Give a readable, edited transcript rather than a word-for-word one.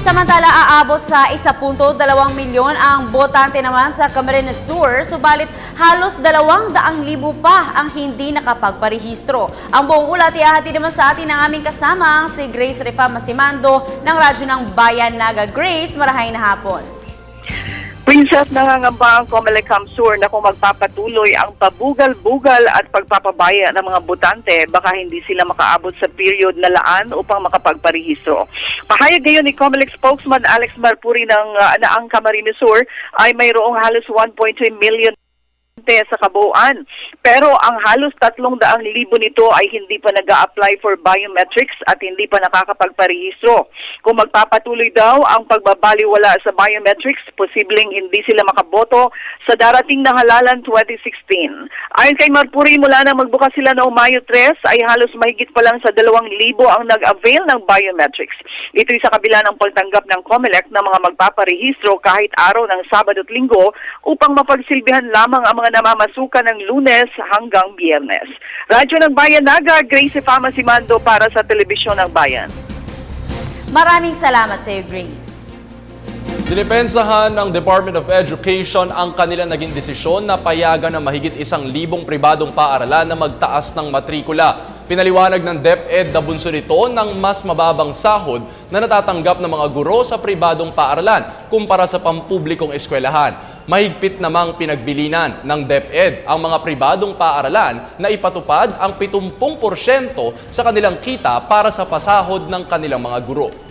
Samantala, aabot sa 1.2 milyon ang botante naman sa Camarines Sur, subalit halos 200,000 pa ang hindi nakapagparehistro. Ang buong ulat iahati naman sa atin ng aming kasama si Grace Refa Masimando ng Radyo ng Bayan Naga. Grace, marahay na hapon. Princess, nangangamba ang Comelec Sur na kung magpapatuloy ang pabugal-bugal at pagpapabaya ng mga botante, baka hindi sila makaabot sa period na laan upang makapagparehistro. Pahayag ngayon ni Comelec spokesman Alex Marpuri na ang Camarines Sur ay mayroong halos 1.3 million sa kabuuan. Pero ang halos 300,000 nito ay hindi pa nag-a-apply for biometrics at hindi pa nakakapagparehistro. Kung magpapatuloy daw ang pagbabaliwala sa biometrics, posibleng hindi sila makaboto sa darating na halalan 2016. Ayon kay Marpuri, mula na magbukas sila noong Mayo 3 ay halos mahigit pa lang sa 2,000 ang nag-avail ng biometrics. Ito'y sa kabila ng pagtanggap ng Comelec na mga magpaparehistro kahit araw ng Sabado at Linggo upang mapagsilbihan lamang ang mga namamasukan ng Lunes hanggang Biyernes. Radyo ng Bayan Naga, Grace Refa Masimando para sa Telebisyon ng Bayan. Maraming salamat sa iyo, Grace. Dinipensahan ng Department of Education ang kanilang naging desisyon na payagan ng mahigit 1,000 pribadong paaralan na magtaas ng matrikula. Pinaliwanag ng DepEd na bunso nito ng mas mababang sahod na natatanggap ng mga guro sa pribadong paaralan kumpara sa pampublikong eskwelahan. Mahigpit namang pinagbilinan ng DepEd ang mga pribadong paaralan na ipatupad ang 70% sa kanilang kita para sa pasahod ng kanilang mga guro.